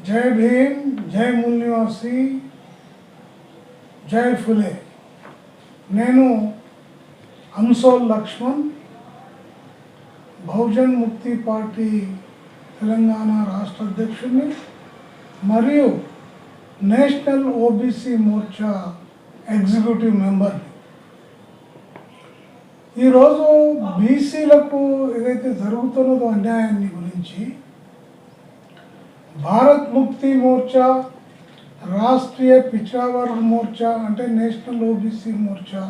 जय भीम, जय मूल निवासी, जय फुले। నేను అంసోల్ లక్ష్మణ్, బహుజన్ ముక్తి పార్టీ తెలంగాణ రాష్ట్ర అధ్యక్షుడిని మరియు నేషనల్ ఓబీసీ మోర్చా ఎగ్జిక్యూటివ్ మెంబర్ని. ఈరోజు బీసీలకు ఏదైతే జరుగుతున్నదో అన్యాయాన్ని గురించి భారత్ ముక్తి మోర్చా, రాష్ట్రీయ పిछड़ा वर्ग మోర్చా అంటే నేషనల్ ఓబీసీ మోర్చా,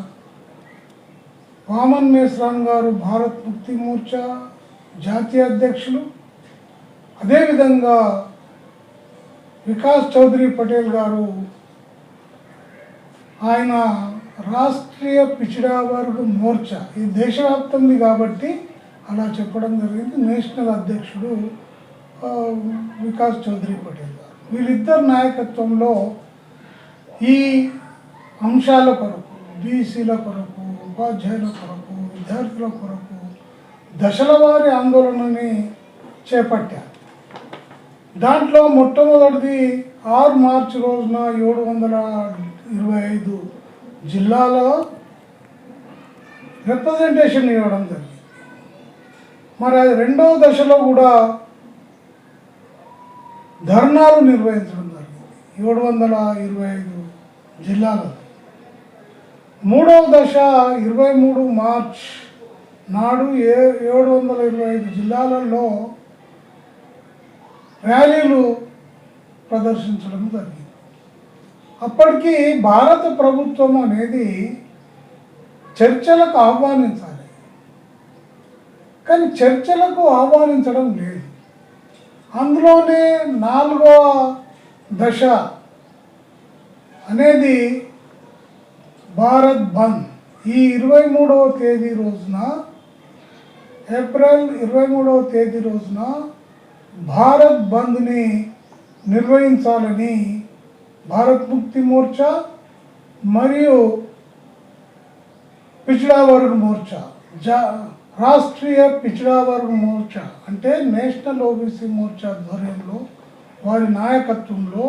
వామన్ మేశ్రామ్ గారు భారత్ ముక్తి మోర్చా జాతీయ అధ్యక్షులు, అదేవిధంగా వికాస్ చౌదరి పటేల్ గారు ఆయన రాష్ట్రీయ పిछड़ा वर्ग మోర్చా, ఇది దేశవ్యాప్తంది కాబట్టి అలా చెప్పడం జరిగింది. నేషనల్ అధ్యక్షుడు వికాస్ చౌదరి పటేల్ గారు. వీళ్ళిద్దరు నాయకత్వంలో ఈ అంశాల కొరకు, బీసీల కొరకు, ఉపాధ్యాయుల కొరకు, విద్యార్థుల కొరకు దశల వారి ఆందోళనని చేపట్టారు. దాంట్లో మొట్టమొదటిది 6 మార్చి రోజున 725 జిల్లాలో రిప్రజెంటేషన్ ఇవ్వడం జరిగింది. మరి అది రెండవ దశలో కూడా ధర్నాలు నిర్వహించడం జరిగింది 725 జిల్లాలలో. మూడవ దశ 23 మార్చ్ నాడు 725 జిల్లాలలో ర్యాలీలు ప్రదర్శించడం జరిగింది. అప్పటికి భారత ప్రభుత్వం అనేది చర్చలకు ఆహ్వానించాలి, కానీ చర్చలకు ఆహ్వానించడం లేదు. అందులోనే 4వ దశ అనేది భారత్ బంద్. ఈ 23వ తేదీ రోజున, ఏప్రిల్ 23వ తేదీ రోజున భారత్ బంద్ని నిర్వహించాలని భారత్ ముక్తి మోర్చా మరియు పిछड़ा वर्ग మోర్చా, రాష్ట్రీయ పిछड़ा वर्ग మోర్చా అంటే నేషనల్ ఓబీసీ మోర్చా ఆధ్వర్యంలో వారి నాయకత్వంలో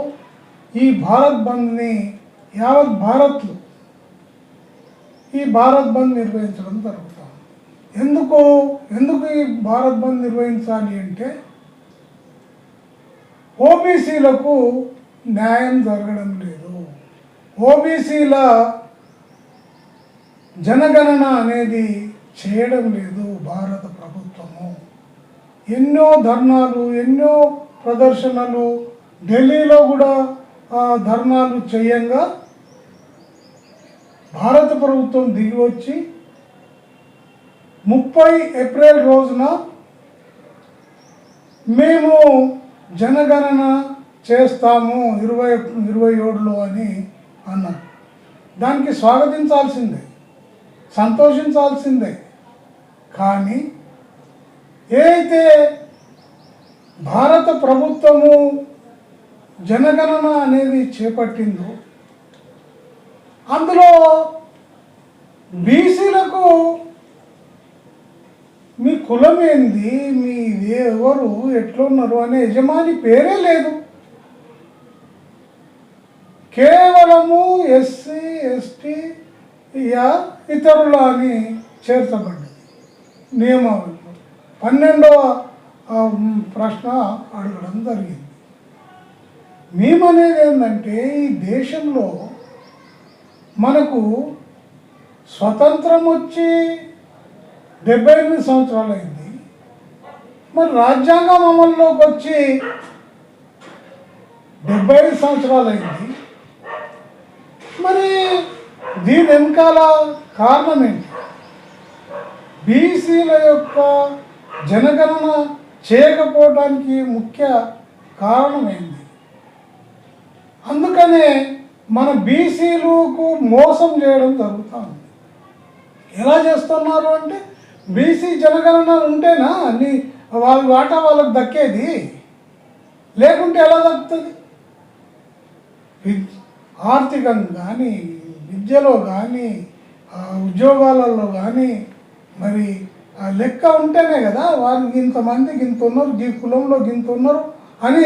ఈ భారత్ బంద్ని యావత్ భారత్లో ఈ భారత్ బంద్ నిర్వహించడం జరుగుతుంది. ఎందుకు ఈ భారత్ బంద్ నిర్వహించాలి అంటే ఓబీసీలకు న్యాయం జరగడం లేదు. ఓబీసీల జనగణన అనేది చేయడం లేదు భారత ప్రభుత్వము. ఎన్నో ధర్నాలు, ఎన్నో ప్రదర్శనలు, ఢిల్లీలో కూడా ధర్నాలు చేయంగా భారత ప్రభుత్వం దిగి వచ్చి 30 ఏప్రిల్ రోజున మేము జనగణన చేస్తాము 2027లో అని అన్నారు. దానికి స్వాగతించాల్సిందే, సంతోషించాల్సిందే. కానీ ఏదైతే భారత ప్రభుత్వము జనగణన అనేది చేపట్టిందో అందులో బీసీలకు మీ కులం ఏంది, మీ ఎవరు, ఎట్లున్నారు అనే యజమాని పేరే లేదు. కేవలము ఎస్సీ, ఎస్టీ ఇతరుల అని చేర్చబడ్డది నియమావళిలో. 12వ ప్రశ్న అడగడం జరిగింది. మేమనేది ఏంటంటే ఈ దేశంలో మనకు స్వతంత్రం వచ్చి 78 సంవత్సరాలు అయింది. మరి రాజ్యాంగం అమల్లోకి వచ్చి 75 సంవత్సరాలు అయింది. మరి దీని వెనకాల కారణం ఏంటి? బీసీల యొక్క జనగణన చేయకపోవడానికి ముఖ్య కారణం ఏంటి? అందుకనే మన బీసీలకు మోసం చేయడం జరుగుతుంది. ఎలా చేస్తున్నారు అంటే బీసీ జనగణన ఉంటేనా అన్ని వాళ్ళ వాటా వాళ్ళకి దక్కేది, లేకుంటే ఎలా దక్కుతుంది? ఆర్థికంగా కానీ, విద్యలో కానీ, ఉద్యోగాలలో కానీ మరి లెక్క ఉంటేనే కదా వాళ్ళు ఇంతమందికి ఇంత ఉన్నారు, ఈ కులంలో ఇంత ఉన్నారు అని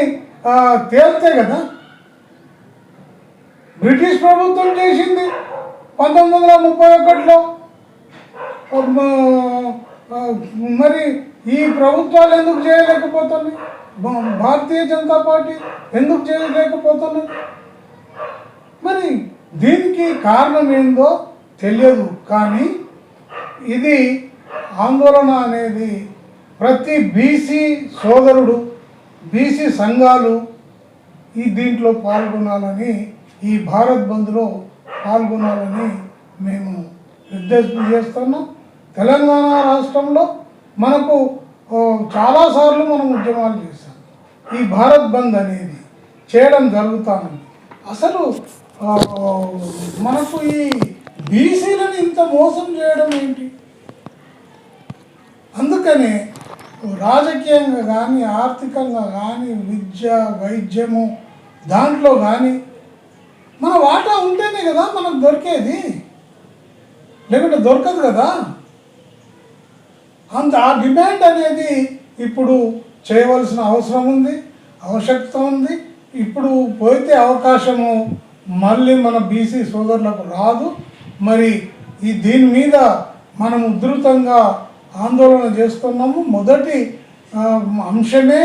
తేలితే కదా. బ్రిటిష్ ప్రభుత్వం చేసింది 1931లో. మరి ఈ ప్రభుత్వాలు ఎందుకు చేయలేకపోతున్నాయి? భారతీయ జనతా పార్టీ ఎందుకు చేయలేకపోతున్నది? మరి దీనికి కారణం ఏందో తెలియదు. కానీ ఇది ఆందోళన అనేది ప్రతి బీసీ సోదరుడు, బీసీ సంఘాలు దీంట్లో పాల్గొనాలని, ఈ భారత్ బంద్లో పాల్గొనాలని మేము నిర్దేశం చేస్తున్నాం. తెలంగాణ రాష్ట్రంలో మనకు చాలాసార్లు మనం ఉద్యమాలు చేశాం. ఈ భారత్ బంద్ అనేది చేయడం జరుగుతాను. అసలు మనకు ఈ బీసీలను ఇంత మోసం చేయడం ఏంటి? అందుకనే రాజకీయంగా కానీ, ఆర్థికంగా కానీ, విద్య, వైద్యము దాంట్లో కానీ మన వాటా ఉంటేనే కదా మనకు దొరికేది, లేకుంటే దొరకదు కదా. ఆ డిమాండ్ అనేది ఇప్పుడు చేయవలసిన అవసరం ఉంది, ఆవశ్యకత ఉంది. ఇప్పుడు పోతే అవకాశము మళ్ళీ మన బీసీ సోదరులకు రాదు. మరి దీని మీద మనం ఉధృతంగా ఆందోళన చేస్తున్నాము. మొదటి అంశమే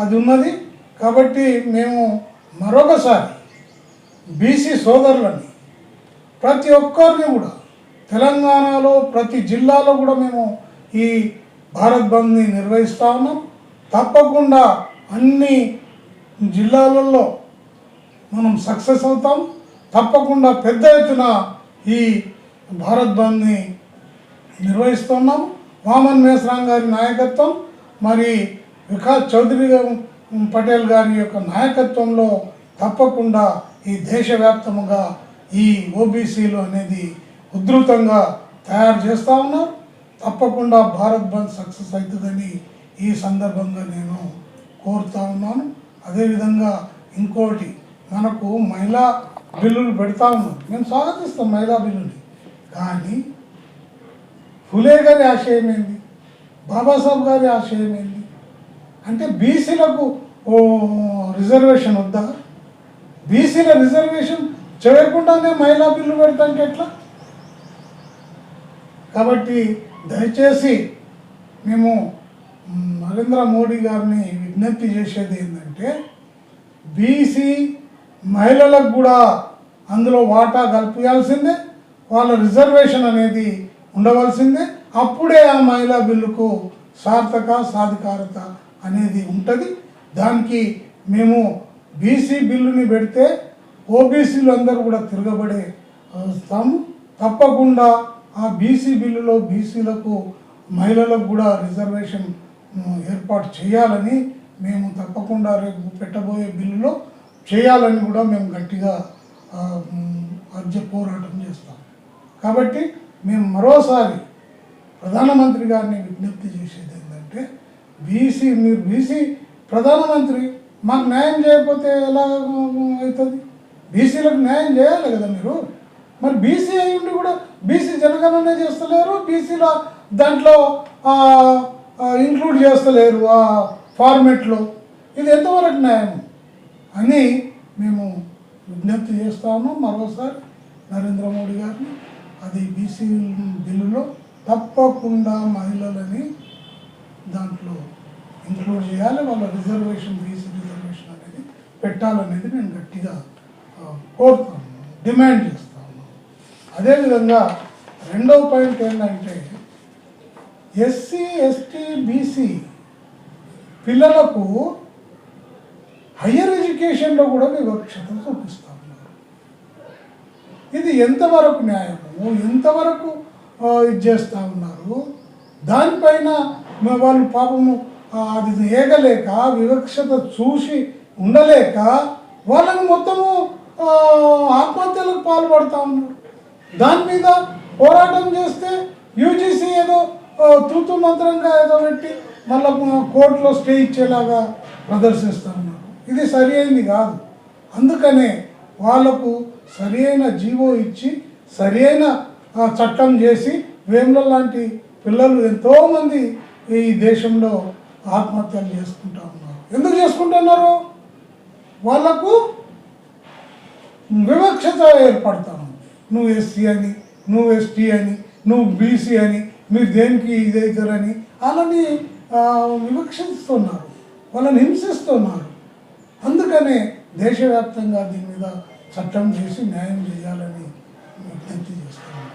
అది ఉన్నది. కాబట్టి మేము మరొకసారి బీసీ సోదరులని ప్రతి ఒక్కరిని కూడా తెలంగాణలో ప్రతి జిల్లాలో కూడా మేము ఈ భారత్ బంద్ని నిర్వహిస్తూ ఉన్నాం. తప్పకుండా అన్ని జిల్లాలలో మనం సక్సెస్ అవుతాం. తప్పకుండా పెద్ద ఎత్తున ఈ భారత్ బంద్ని నిర్వహిస్తున్నాం. వామన్ మేశ్రామ్ గారి నాయకత్వం, మరి వికాస్ చౌదరి పటేల్ గారి యొక్క నాయకత్వంలో తప్పకుండా ఈ దేశవ్యాప్తముగా ఈ ఓబీసీలు అనేది ఉధృతంగా తయారు చేస్తూ ఉన్నారు. తప్పకుండా భారత్ బంద్ సక్సెస్ అవుతుందని ఈ సందర్భంగా నేను కోరుతా ఉన్నాను. అదేవిధంగా ఇంకోటి, మనకు మహిళా బిల్లులు పెడతా ఉన్నాం. మేము స్వాగతిస్తాం మహిళా బిల్లుని. కానీ ఫులే గారి ఆశయం ఏంది? బాబాసాహెబ్ గారి ఆశయం ఏంది? అంటే బీసీలకు రిజర్వేషన్ వద్దా? బీసీల రిజర్వేషన్ చేయకుండానే మహిళా బిల్లు పెడతాంటే ఎట్లా? కాబట్టి దయచేసి మేము నరేంద్ర మోడీ గారిని విజ్ఞప్తి చేసేది ఏంటంటే, బీసీ మహిళలకు కూడా అందులో వాటా కల్పించాల్సిందే, వాళ్ళ రిజర్వేషన్ అనేది ఉండవలసిందే. అప్పుడే ఆ మహిళా బిల్లుకు సాధికారత అనేది ఉంటుంది. దానికి మేము బీసీ బిల్లుని పెడితే ఓబీసీలు అందరూ కూడా తిరగబడే వస్తాము. తప్పకుండా ఆ బీసీ బిల్లులో బీసీలకు, మహిళలకు కూడా రిజర్వేషన్ ఏర్పాటు చేయాలని మేము తప్పకుండా రేపు పెట్టబోయే బిల్లులో చేయాలని కూడా మేము గట్టిగా పోరాటం చేస్తాం. కాబట్టి మేము మరోసారి ప్రధానమంత్రి గారిని విజ్ఞప్తి చేసేది ఏంటంటే, మీరు బీసీ ప్రధానమంత్రి, మాకు న్యాయం చేయకపోతే ఎలా అవుతుంది? బీసీలకు న్యాయం చేయాలి కదా మీరు. మరి బీసీ అయి ఉండి కూడా బీసీ జనగణన చేస్తలేరు, బీసీల దాంట్లో ఇంక్లూడ్ చేస్తలేరు ఆ ఫార్మెట్లో. ఇది ఎంతవరకు న్యాయం అని మేము విజ్ఞప్తి చేస్తాము మరోసారి నరేంద్ర మోడీ గారిని. అది బీసీ బిల్లులో తప్పకుండా మహిళలని దాంట్లో ఇంక్లూడ్ చేయాలి, వాళ్ళ రిజర్వేషన్, బీసీ రిజర్వేషన్ అనేది పెట్టాలనేది నేను గట్టిగా కోరుతాను, డిమాండ్ చేస్తాను. అదేవిధంగా రెండవ పాయింట్ ఏంటంటే, ఎస్సీ, ఎస్టీ, బీసీ పిల్లలకు హయ్యర్ ఎడ్యుకేషన్లో కూడా వివక్షత చూపిస్తూ ఉన్నారు. ఇది ఎంతవరకు న్యాయము, ఎంతవరకు ఇది చేస్తూ ఉన్నారు? దానిపైన వాళ్ళు పాపము అది ఏగలేక, వివక్షత చూసి ఉండలేక వాళ్ళని మొత్తము ఆత్మహత్యలకు పాల్పడుతూ ఉన్నారు. దాని మీద పోరాటం చేస్తే యూజీసీ ఏదో తూతు మంత్రంగా ఏదో పెట్టి మళ్ళీ కోర్టులో స్టే ఇచ్చేలాగా ప్రదర్శిస్తూ ఉన్నారు. ఇది సరి అయింది కాదు. అందుకనే వాళ్లకు సరి అయిన జీవో ఇచ్చి, సరి అయిన చట్టం చేసి, వేముల లాంటి పిల్లలు ఎంతోమంది ఈ దేశంలో ఆత్మహత్యలు చేసుకుంటూ ఉన్నారు. ఎందుకు చేసుకుంటున్నారు? వాళ్ళకు వివక్షత ఏర్పడతాను. నువ్వు ఎస్సీ అని, నువ్వు ఎస్టీ అని, నువ్వు బీసీ అని, మీరు దేనికి ఇదవుతారని వాళ్ళని వివక్షిస్తున్నారు, వాళ్ళని హింసిస్తున్నారు. అందుకనే దేశవ్యాప్తంగా దీని మీద చట్టం చేసి న్యాయం చేయాలని విజ్ఞప్తి చేస్తున్నాను.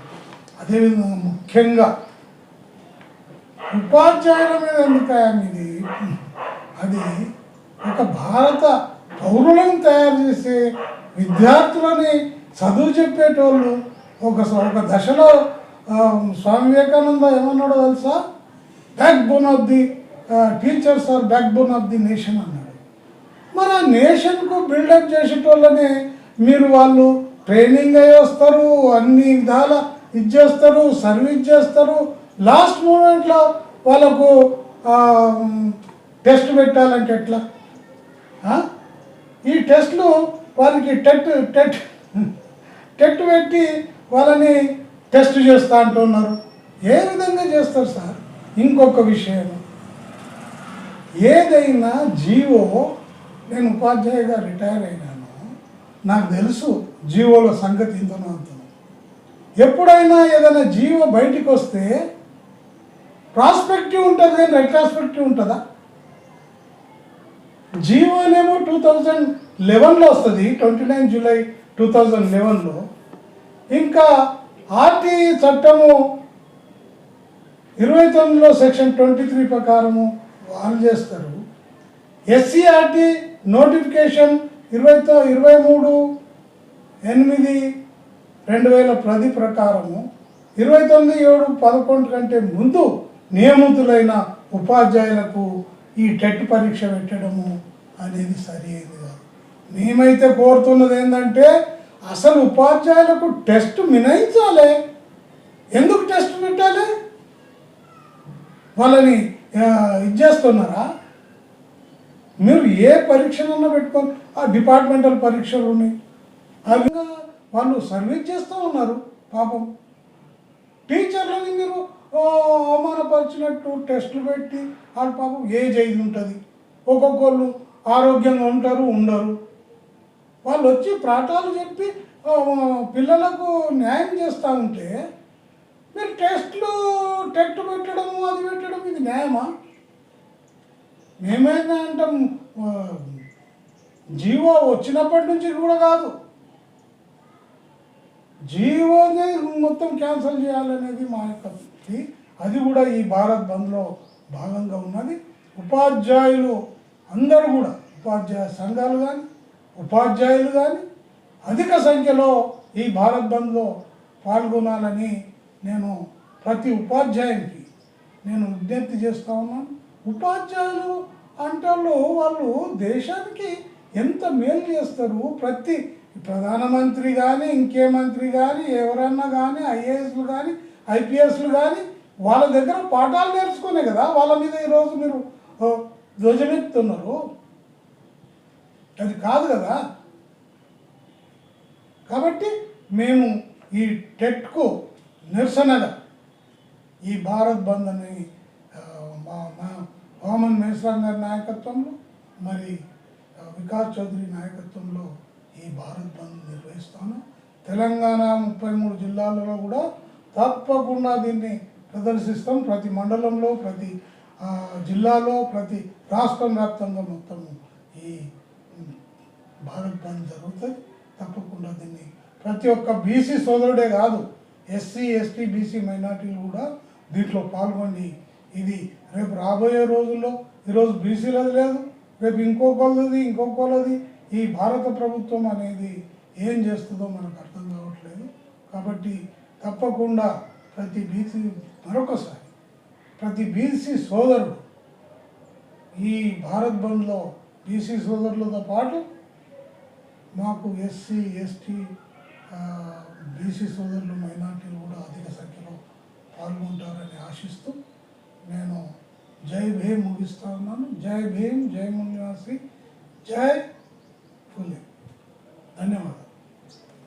అదేవిధంగా ముఖ్యంగా ఉపాధ్యాయుల మీద ఎందుకయం ఇది, అది ఒక భారత పౌరులను తయారు చేసే విద్యార్థులని చదువు చెప్పేటోళ్ళు ఒక దశలో స్వామి వివేకానంద ఏమన్నాడో తెలుసా, backbone of the teachers are backbone of the nation అన్నాడు. మరి ఆ నేషన్కు బిల్డప్ చేసేటోళ్ళనే మీరు వాళ్ళు ట్రైనింగ్ అయ్యి వస్తారు, అన్ని విధాల ఇది చేస్తారు, సర్వీస్ చేస్తారు, లాస్ట్ మూమెంట్లో వాళ్ళకు టెస్ట్ పెట్టాలంటే ఎట్లా? ఈ టెస్ట్లు వాళ్ళకి టెట్ పెట్టి వాళ్ళని టెస్ట్ చేస్తూ అంటున్నారు. ఏ విధంగా చేస్తారు సార్? ఇంకొక విషయం, ఏదైనా జీవో, నేను ఉపాధ్యాయుగా రిటైర్ అయినాను, నాకు తెలుసు జీవోల సంగతి ఇంతనో అంతనో. ఎప్పుడైనా ఏదైనా జీవో బయటికి వస్తే ప్రాస్పెక్టివ్ ఉంటుంది కానీ రెట్రాస్పెక్టివ్ ఉంటుందా? జీవోనేమో 2011లో వస్తుంది, 29 జూలై 2011లో. ఇంకా ఆర్టీ చట్టము 29లో సెక్షన్ 23 ప్రకారము వాళ్ళు చేస్తారు. ఎస్సీఆర్టీ నోటిఫికేషన్ 23/8/2010 ప్రకారము 29/7/11 కంటే ముందు నియమితులైన ఉపాధ్యాయులకు ఈ టెట్ పరీక్ష పెట్టడము అనేది సరి అయింది కాదు. మేమైతే కోరుతున్నది ఏంటంటే అసలు ఉపాధ్యాయులకు టెస్ట్ మినహాయించాలి. ఎందుకు టెస్ట్ పెట్టాలి? వాళ్ళని ఇది చేస్తున్నారా? మీరు ఏ పరీక్షలన్నా పెట్టుకొని, ఆ డిపార్ట్మెంటల్ పరీక్షలు ఉన్నాయి, అవి వాళ్ళు సర్వీస్ చేస్తూ ఉన్నారు. పాపం టీచర్లని మీరు అవమానపరిచినట్టు టెస్టులు పెట్టి వాళ్ళు పాపం ఏజ్ అయింది ఉంటుంది, ఒక్కొక్కళ్ళు ఆరోగ్యంగా ఉంటారు, ఉండరు. వాళ్ళు వచ్చి ప్రాటాలు చెప్పి పిల్లలకు న్యాయం చేస్తూ ఉంటే మీరు టెట్ పెట్టడము, అది పెట్టడం, ఇది న్యాయమా? మేమైనా అంటాం జీవో వచ్చినప్పటి నుంచి కూడా కాదు, జీవోనే మొత్తం క్యాన్సిల్ చేయాలనేది మా యొక్క, అది కూడా ఈ భారత్ బంద్లో భాగంగా ఉన్నది. ఉపాధ్యాయులు అందరూ కూడా, ఉపాధ్యాయ సంఘాలు కానీ ఉపాధ్యాయులు కానీ అధిక సంఖ్యలో ఈ భారత్ బంద్లో పాల్గొనాలని నేను ప్రతి ఉపాధ్యాయునికి నేను విజ్ఞప్తి చేస్తూ ఉన్నాను. ఉపాధ్యాయులు అంటే వాళ్ళు దేశానికి ఎంత మేలు చేస్తారు. ప్రతి ప్రధానమంత్రి కానీ, ఇంకే మంత్రి కానీ, ఎవరన్నా కానీ, ఐఏఎస్లు కానీ, ఐపీఎస్లు కానీ వాళ్ళ దగ్గర పాఠాలు నేర్చుకునే కదా వాళ్ళ మీద ఈరోజు మీరు ధ్వజమెత్తుతున్నారు. అది కాదు కదా. కాబట్టి మేము ఈ టెట్కు నిరసనగా ఈ భారత్ బంద్ అని వామన్ మేశ్రామ్ గారి నాయకత్వంలో, మరి వికాస్ చౌదరి నాయకత్వంలో ఈ భారత్ బంద్ నిర్వహిస్తాను. తెలంగాణ 33 జిల్లాలలో కూడా తప్పకుండా దీన్ని ప్రదర్శిస్తాం. ప్రతి మండలంలో, ప్రతి జిల్లాలో, ప్రతి రాష్ట్రం వ్యాప్తంగా మొత్తం ఈ భారత్ బంద్ జరుగుతుంది. తప్పకుండా దీన్ని ప్రతి ఒక్క బీసీ సోదరుడే కాదు, ఎస్సీ, ఎస్టీ, బీసీ మైనార్టీలు కూడా దీంట్లో పాల్గొని, ఇది రేపు రాబోయే రోజుల్లో, ఈరోజు బీసీలది లేదు, రేపు ఇంకొకళ్ళది ఈ భారత ప్రభుత్వం అనేది ఏం చేస్తుందో మనకు అర్థం కావట్లేదు. కాబట్టి తప్పకుండా ప్రతి బీసీ సోదరుడు ఈ భారత్ బంద్లో, బీసీ సోదరులతో పాటు మాకు ఎస్సీ, ఎస్టీ, బీసీ సోదరులు, మైనార్టీలు కూడా అధిక సంఖ్యలో పాల్గొంటారని ఆశిస్తూ నేను జై భీమ్ ముగిస్తూ ఉన్నాను. జై భీమ్, జై మునివాసి, జై ఫులే. ధన్యవాదాలు.